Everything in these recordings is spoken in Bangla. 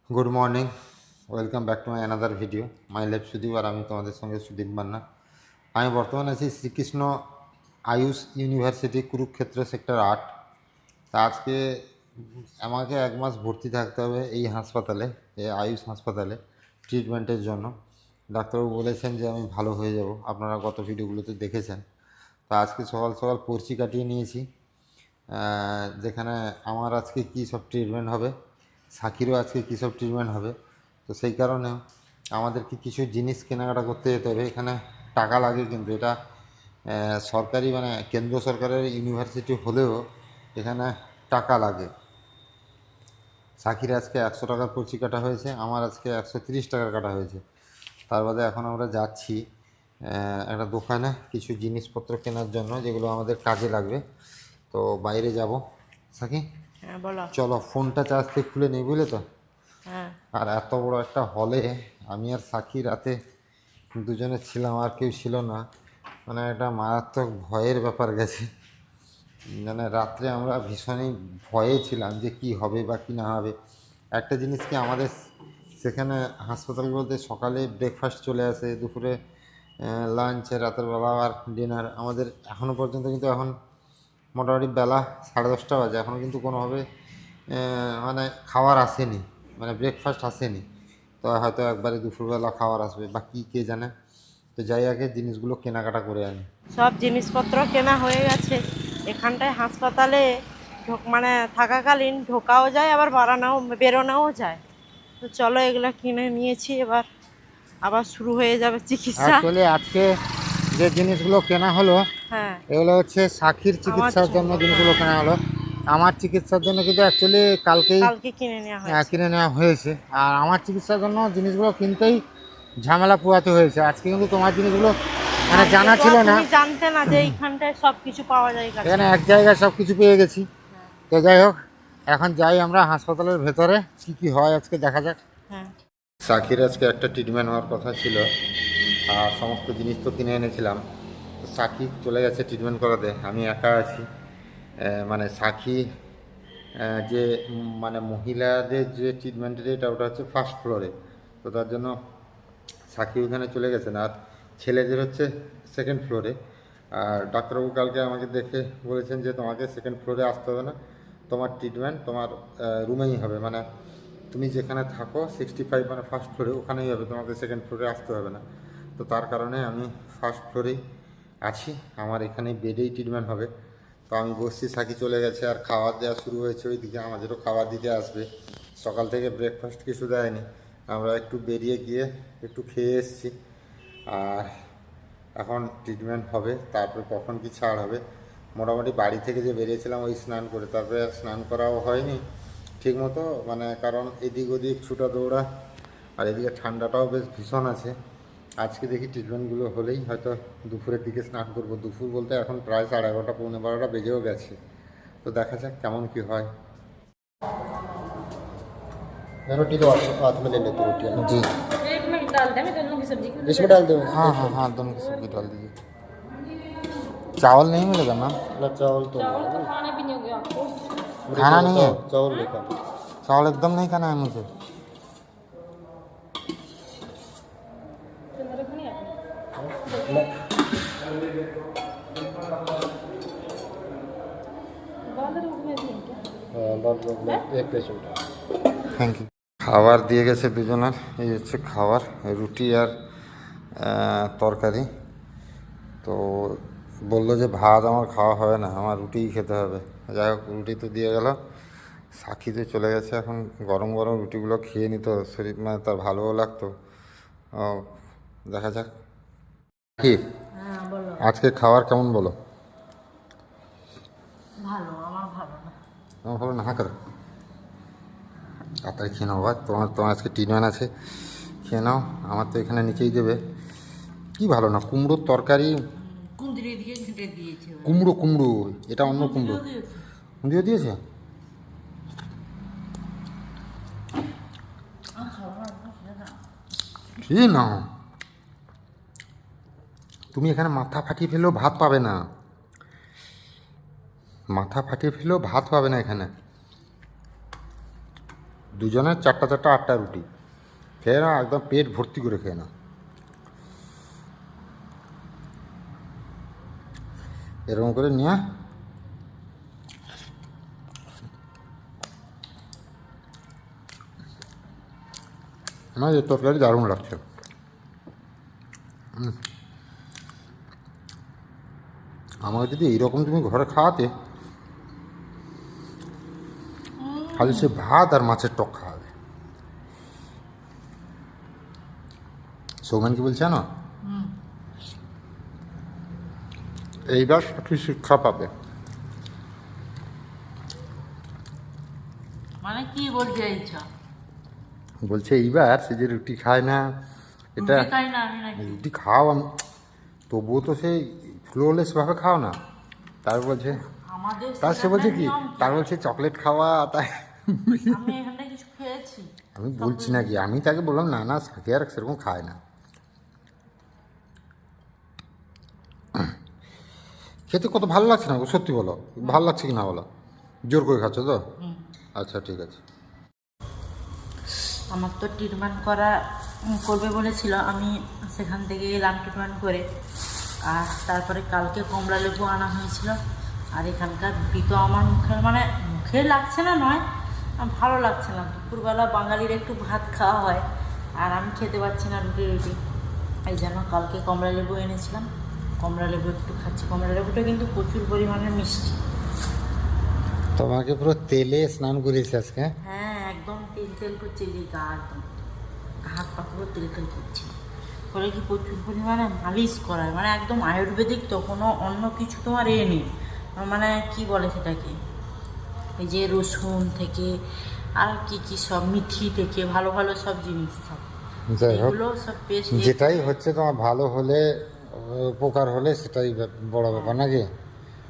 Good morning, welcome back to my another video. My life Sudip, আর আমি তোমাদের সঙ্গে সুদীপ মান্না। আমি বর্তমানে আছি শ্রীকৃষ্ণ আয়ুষ ইউনিভার্সিটি, কুরুক্ষেত্র, সেক্টর 8। তা আজকে আমাকে 1 মাস ভর্তি থাকতে হবে এই হাসপাতালে, এই আয়ুষ হাসপাতালে ট্রিটমেন্টের জন্য। ডাক্তারবাবু বলেছেন যে আমি ভালো হয়ে যাব, আপনারা গত ভিডিওগুলোতে দেখেছেন। তো আজকে সকাল সকাল পর্চি কাটিয়ে নিয়েছি, যেখানে আমার আজকে কী সব ট্রিটমেন্ট হবে, সাকিরও আজকে কী সব ট্রিটমেন্ট হবে। তো সেই কারণে আমাদেরকে কিছু জিনিস কেনাকাটা করতে যেতে হবে। এখানে টাকা লাগে, কিন্তু এটা সরকারি মানে কেন্দ্র সরকারের ইউনিভার্সিটি হলেও এখানে টাকা লাগে। সাকির আজকে 100 টাকার পর্চি কাটা হয়েছে, আমার আজকে 130 টাকার কাটা হয়েছে। তার বাদে এখন আমরা যাচ্ছি একটা দোকানে কিছু জিনিসপত্র কেনার জন্য, যেগুলো আমাদের কাজে লাগবে। তো বাইরে যাব। সাকি, হ্যাঁ বলো। চলো, ফোনটা চার্জ থেকে খুলে নেই, বুঝলে তো। হ্যাঁ, আর এত বড় একটা হলে আমি আর সাকি রাতে দুজনে ছিলাম, আর কেউ ছিল না। মানে একটা মারাত্মক ভয়ের ব্যাপার গেছে। মানে রাত্রে আমরা ভীষণই ভয়ে ছিলাম যে কি হবে বা কি না হবে। একটা জিনিস কি, আমাদের সেখানে হাসপাতালগুলোতে সকালে ব্রেকফাস্ট চলে আসে, দুপুরে লাঞ্চ, রাতের বেলা আর ডিনার। আমাদের এখনও পর্যন্ত কিন্তু এখন মোটামুটি বেলা 10:30 বাজে, এখনও কিন্তু কোনোভাবে মানে খাবার আসেনি, মানে ব্রেকফাস্ট আসেনি। তো হয়তো একবারে দুপুরবেলা খাবার আসবে বা কী কে জানে। তো যাই আগে জিনিসগুলো কেনাকাটা করে আনি। সব জিনিসপত্র কেনা হয়ে গেছে। এখানটায় হাসপাতালে মানে থাকাকালীন ঢোকাও যায়, আবার বেরোনোও যায়। তো চলো, এগুলো কিনে নিয়েছি, এবার আবার শুরু হয়ে যাবে চিকিৎসা। অ্যাকচুয়ালি আজকে যে জিনিসগুলো কেনা হলো, হ্যাঁ, এগুলো হচ্ছে সাক্ষীর আমার চিকিৎসার জন্য জিনিসগুলো কেনা হলো। আমার চিকিৎসার জন্য কিন্তু অ্যাকচুয়ালি কালকেই কালকে কিনে নেওয়া হয়েছে। কিনে নেওয়া হয়েছে। আর আমার চিকিৎসার জন্য জিনিসগুলো কিনতেই ঝামেলা পোহাতে হয়েছে। আজকে কিন্তু তোমার জিনিসগুলো মানে আজকে জানা তো ছিল আর না। তুমি জানতে না যে এইখানটায় সব কিছু পাওয়া যায় কাছে। এখানে এক জায়গায় সব কিছু পেয়ে গেছি। হ্যাঁ, তো যাই হোক, এখন যাই আমরা হাসপাতালের ভেতরে, কি কি হয় আজকে দেখা যাক। হ্যাঁ, সাকির আজকে একটা ট্রিটমেন্ট হওয়ার কথা ছিল, আর সমস্ত জিনিস তো কিনে এনেছিলাম। তো সাকি চলে গেছে ট্রিটমেন্ট করাতে, আমি একা আছি। মানে সাকি যে মানে মহিলাদের যে ট্রিটমেন্টের এটা, ওটা হচ্ছে ফার্স্ট ফ্লোরে। তো তার জন্য সাকি ওখানে চলে গেছেন, আর ছেলেদের হচ্ছে সেকেন্ড ফ্লোরে। আর ডাক্তারবাবু কালকে আমাকে দেখে বলেছেন যে তোমাকে সেকেন্ড ফ্লোরে আসতে হবে না, তোমার ট্রিটমেন্ট তোমার রুমেই হবে। মানে তুমি যেখানে থাকো 65 মানে ফার্স্ট ফ্লোরে, ওখানেই হবে, তোমাকে সেকেন্ড ফ্লোরে আসতে হবে না। তো তার কারণে আমি ফার্স্ট ফ্লোরেই আছি, আমার এখানেই বেডেই ট্রিটমেন্ট হবে। তো আমি বসছি, সাকি চলে গেছে, আর খাবার দেওয়া শুরু হয়েছে ওইদিকে, আমাদেরও খাবার দিতে আসবে। সকাল থেকে ব্রেকফাস্ট কিছু দেয়নি, আমরা একটু বেরিয়ে গিয়ে একটু খেয়ে এসেছি। আর এখন ট্রিটমেন্ট হবে, তারপরে কখন কি ছাড় হবে। মোটামুটি বাড়ি থেকে যে বেরিয়েছিলাম ওই স্নান করে, তারপরে আর স্নান করাও হয়নি ঠিকমতো, মানে কারণ এদিক ওদিক ছুটা দৌড়া, আর এদিকে ঠান্ডাটাও বেশ ভীষণ আছে। আজকে দেখি ট্রিটমেন্টগুলো হলেই হয়তো দুপুরের দিকে স্নান করব। দুপুর বলতে এখন প্রায় 11:30 পৌনে 12টা বেজেও গেছে। তো দেখা যাক কেমন কি হয়। रोटी तो हाथ में ले लेते रोटी है ना। जी, एक में डाल दें, मैं दोनों की सब्जी क्यों नहीं इसमें डाल दो। हाँ हाँ हाँ, दोनों की सब्जी डाल दीजिए। चावल नहीं मिलेगा मैम? ना चावल तो चावल तो खाने भी नहीं होंगे आपको। खाना नहीं है? चावल नहीं खाना। चावल एकदम नहीं खाना है मुझे। तो मेरे को नहीं आता। बालर रूप में भी है क्या? हाँ बाल में एक पेशेंट है। Thank you. খাবার দিয়ে গেছে দুজনের, এই হচ্ছে খাবার, রুটি আর তরকারি। তো বললো যে ভাত আমার খাওয়া হবে না, আমার রুটিই খেতে হবে। যাই হোক, রুটি তো দিয়ে গেল। সাক্ষী তো চলে গেছে, এখন গরম গরম রুটিগুলো খেয়ে নিত, শরীর মানে তার ভালোও লাগতো। ও, দেখা যাক। কি হ্যাঁ বলো। আজকে খাবার কেমন বলো? ভালো, আমার ভালো না। আমার ভালো না, হ্যাঁ করো, তাড়াতাড়ি খেয়ে নাও। ভাই তোমার তোমার আজকে ট্রিটমেন্ট আছে, খেয়ে নাও। আমার তো এখানে নিচেই দেবে। কি ভালো না, কুমড়োর তরকারি। কুঁদরি দিয়ে ঘেঁটে দিয়েছে। কুমড়ো কুমড়ো, এটা অন্য কুমড়ো। কুমড়ো দিয়েছে? খেয়ে নাও। তুমি এখানে মাথা ফাটিয়ে ফেলেও ভাত পাবে না, মাথা ফাটিয়ে ফেলেও ভাত পাবে না এখানে। দুজনের 4টা 8টা রুটি খেয়ে না, একদম পেট ভর্তি করে খেয়ে না। এরকম করে নিয়ে আমার এই তরকারি দারুণ লাগছে। আমাকে যদি এইরকম তুমি ঘরে খাওয়াতে, খালি সে ভাত আর মাছের টক খাওয়াবে। সৌমেন কি বলছে না, এইবার সঠিক শিক্ষা পাবে। মানে কি বলতে চাইছো? বলছে এইবার সে যে রুটি খায় না, এটা খাই না আমি নাকি? রুটি খাও আমি, তবুও তো সেই ফ্লোলেসভাবে খাও না। তার বলছে, আমাদের তার সে বলছে কি, তার বলছে চকলেট খাওয়া, তাই আমি এখানে কিছু খেয়েছি? আমি বলছি নাকি, আমি তাকে বললাম না না সাথে আর সেরকম খায় না। খেতে কত ভালো লাগছে না গো, সত্যি বলো, ভালো লাগছে কি না বলো? জোর করে খাচ্ছ তো? আচ্ছা ঠিক আছে। আমার তো ট্রিটমেন্ট করবে বলেছিল, আমি সেখান থেকে এলাম ট্রিটমেন্ট করে। আর তারপরে কালকে কমলা লেবু আনা হয়েছিল। আর এখানকার রুটি তো আমার মুখে লাগছে না নয়, ভালো লাগছে না। দুপুরবেলা বাঙালির একটু ভাত খাওয়া হয়, আর আমি খেতে পারছি না রুটি। এই জন্য কালকে কমলা লেবু এনেছিলাম, কমলা লেবু একটু খাচ্ছি। কমলা লেবুটা কিন্তু প্রচুর পরিমাণে মিষ্টি। তোমাকে পুরো তেলে স্নান করিয়েছি আজকে। হ্যাঁ, একদম তেল করছে, যে গা একদম হাত পা পুরো তেল করছে। করে কি প্রচুর পরিমাণে মালিশ করায়, একদম আয়ুর্বেদিক তো, কোনো অন্য কিছু তোমার নেই। কি বলে সেটাকে, এই যে রসুন থেকে আর কি সব মিথি থেকে ভালো ভালো সব জিনিস, সব যাই হোক, এগুলো সব পেস্ট। যেটাই হচ্ছে তোমার ভালো হলে, উপকার হলে সেটাই বড় ব্যাপার নাকি?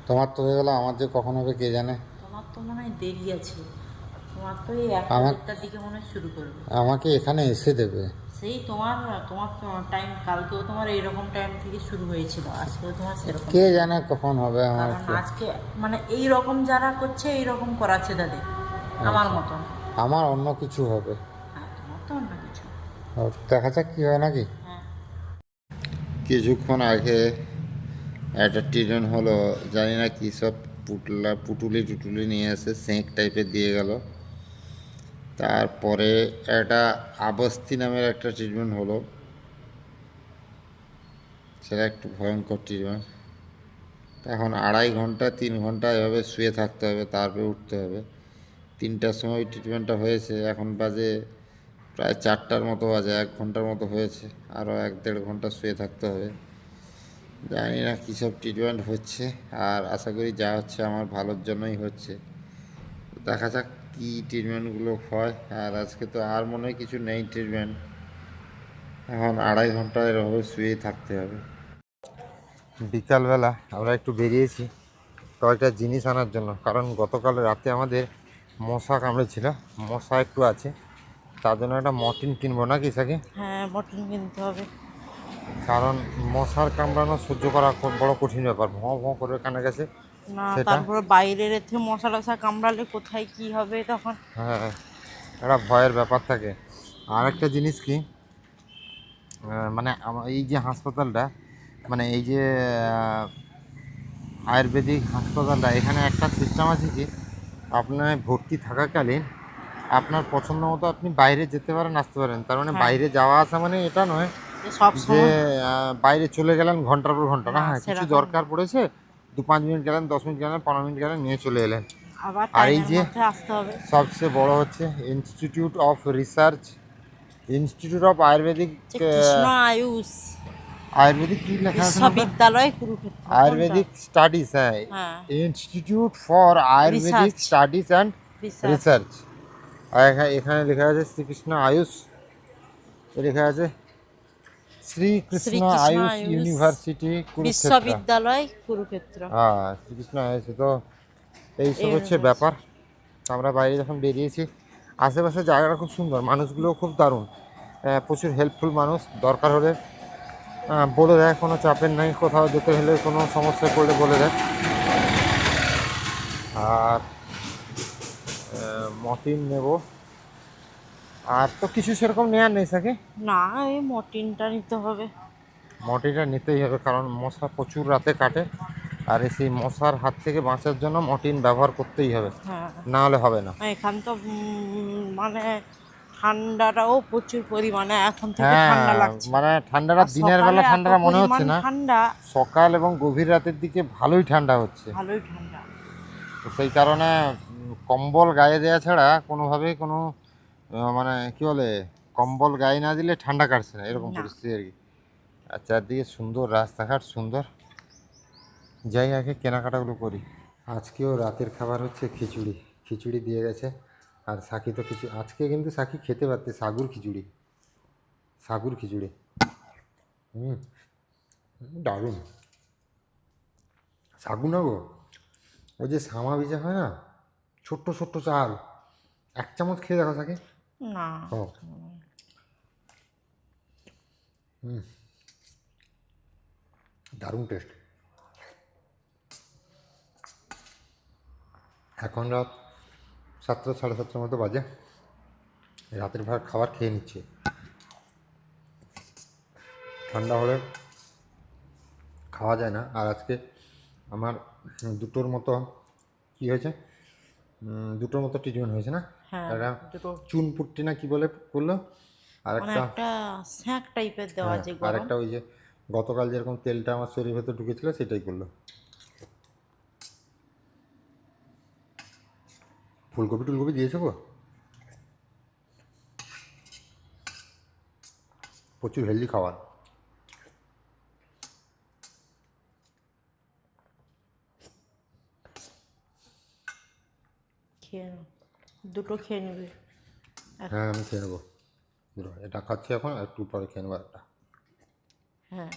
তোমার তো হয়ে গেলো, আমার যে কখন হবে কে জানে। তোমার তো মনে হয় দেরি আছে, তোমার তো এই আমার- 1টার দিকে মনে হয় শুরু করবে। আমাকে এখানে এসে দেবে। সেই তোমার টাইম কালকেও তোমার এইরকম টাইম থেকে শুরু হয়েছিল, আজকেও তোমার সেরকম। কে জানে কখন হবে আমার। কারণ আজকে এই রকম যারা করছে এই রকম করাচ্ছে তাদের, আমার মতন। আমার অন্য কিছু হবে। হ্যাঁ, তোমার তো অন্য কিছু। দেখা যাক কি হয় নাকি। হ্যাঁ, কিছুক্ষণ আগে একটা ট্রিটমেন্ট হলো, জানি না কী সব পুটুলি নিয়ে এসে সেঁক টাইপের দিয়ে গেল। তারপরে একটা আবস্তি নামের একটা ট্রিটমেন্ট হলো, সেটা একটু ভয়ঙ্কর ট্রিটমেন্ট। এখন 2.5 ঘন্টা 3 ঘন্টা এভাবে শুয়ে থাকতে হবে, তারপরে উঠতে হবে। 3টার সময় ট্রিটমেন্টটা হয়েছে, এখন বাজে প্রায় 4টার মতো বাজে, 1 ঘন্টার মতো হয়েছে। আরও 1-1.5 ঘন্টা শুয়ে থাকতে হবে। জানি না কী সব ট্রিটমেন্ট হচ্ছে, আর আশা করি যা হচ্ছে আমার ভালোর জন্যই হচ্ছে। দেখা যাক কী ট্রিটমেন্টগুলো হয়। আর আজকে তো আর মনে হয় কিছু নেই ট্রিটমেন্ট, এখন 2.5 ঘন্টা এরভাবে শুয়েই থাকতে হবে। বিকালবেলা আমরা একটু বেরিয়েছি কয়েকটা জিনিস আনার জন্য, কারণ গতকাল রাতে আমাদের মশা কামড়েছিল, মশা একটু আছে, তার জন্য একটা মর্টিন কিনবো নাকি সাকি? হ্যাঁ, মটন কিনতে হবে। কারণ মশার কামড়ানো সহ্য করা খুব বড় কঠিন ব্যাপার, ভোঁ ভোঁ করে কানে গেছে না, সেটা। তারপরে বাইরের এতে মশা টশা কামড়ালে কোথায় কি হবে তখন। হ্যাঁ, একটা ভয়ের ব্যাপার থাকে। আর একটা জিনিস কি, এই যে হাসপাতালটা, এই যে আয়ুর্বেদিক হাসপাতালটা, এখানে একটা সিস্টেম আছে কি, আপনার ভর্তি থাকাকালীন আপনার পছন্দ মতো আপনি বাইরে যেতে পারেন, আসতে পারেন। তার মানে বাইরে যাওয়া আসা এটা নয় সব যে সময় বাইরে চলে গেলেন ঘন্টার পর ঘন্টা, না, না, হ্যাঁ, কিছু সেরকম। দরকার পড়েছে 2-5 মিনিট গেলেন, 10 মিনিট গেলেন, 15 মিনিট গেলেন, নিয়ে চলে এলেন। আবার আর এই টাইমের যে মধ্যে আসতে হবে। সবচেয়ে বড় হচ্ছে institute of research, institute of Ayurvedic, Krishna Ayush Ayurvedic কি লেখা আছে না? বিশ্ববিদ্যালয় কুরুক্ষেত্র। আয়ুর্বেদিক স্টাডিজ, হ্যাঁ, হ্যাঁ, institute for ayurvedic Research. Studies and research. Research. আর এখানে লেখা আছে শ্রীকৃষ্ণ আয়ুষ, লেখা আছে শ্রীকৃষ্ণ শ্রীকৃষ্ণ আয়ুষ আয়ুষ ইউনিভার্সিটি কুরুক্ষেত্র। বিশ্ববিদ্যালয় কুরুক্ষেত্র। হ্যাঁ, শ্রীকৃষ্ণ আয়ুষ। তো এইসব হচ্ছে এই ব্যাপার। তো আমরা বাইরে যখন বেরিয়েছি, আশেপাশের জায়গাটা খুব সুন্দর, মানুষগুলোও খুব দারুণ, প্রচুর হেল্পফুল মানুষ। দরকার হলে বলে দেয়, কোনো চাপের নাই, কোথাও যেতে হলে কোনো সমস্যায় পড়লে বলে দেয়। আর মর্টিন নেব, আর তো কিছু সেরকম নেওয়ার নেই সাকি। না, এই মর্টিনটা নিতে হবে। মটিটা নিতেই হবে, কারণ মশা প্রচুর রাতে কাটে, আর সেই মশার হাত থেকে বাঁচার জন্য মর্টিন ব্যবহার করতেই হবে, হ্যাঁ, না হলে হবে না। এখান তো মানে ঠান্ডাটাও প্রচুর পরিমাণে এখন থেকে হ্যাঁ, ঠান্ডা লাগছে। মানে ঠান্ডাটা আর দিনের সকালে বেলা এত ঠান্ডাটা মনে হচ্ছে পরিমাণ না, ঠান্ডা, সকাল এবং গভীর রাতের দিকে ভালোই ঠান্ডা হচ্ছে। ভালোই ঠান্ডা। তো সেই কারণে কম্বল গায়ে দেওয়া ছাড়া কোনোভাবেই কোনো মানে কি বলে, কম্বল গায়ে না দিলে ঠান্ডা কাটছে না, এরকম না। পরিস্থিতি আর কি। আর চারদিকে সুন্দর রাস্তাঘাট সুন্দর। যাই আগে কেনাকাটাগুলো করি। আজকেও রাতের খাবার হচ্ছে খিচুড়ি। খিচুড়ি দিয়ে গেছে, আর সাকি তো কিছু আজকে কিন্তু সাকি খেতে পারতে সাগুর খিচুড়ি। সাগুর খিচুড়ি হুম, দারুণ। সাগু না গো, ওই যে সামা ভিজা হয় না, ছোট্ট ছোট্ট চাল, 1 চামচ খেয়ে দেখো সাকি। না, ও হুম, দারুণ টেস্ট। এখন রাত 7টা 7:30 মতো বাজে, রাতের ভাত খাবার খেয়ে নিচ্ছি। ঠান্ডা হলে খাওয়া যায় না। আর আজকে আমার 2টোর মতো কি হয়েছে, 2টোর মতো ট্রিটমেন্ট হয়েছে না। হ্যাঁ, একটা দুটো চুন পুট্টি না কি বলে করলো, আর মানে একটা একটা স্ন্যাক টাইপের দেওয়া হ্যাঁ, যে আর গরম। একটা ওই যে গতকাল যেরকম তেলটা আমার শরীরের ভেতর ঢুকেছিল সেটাই করলো। ফুলকপি টুলকপি দিয়েছো গো, প্রচুর হেলদি খাবার। খেয়ে নাও, দুটো খেয়ে নেবে। হ্যাঁ আমি খেয়ে নেবো, এটা খাচ্ছি এখন, আর একটু পরে খেয়ে নেবো একটা। হ্যাঁ।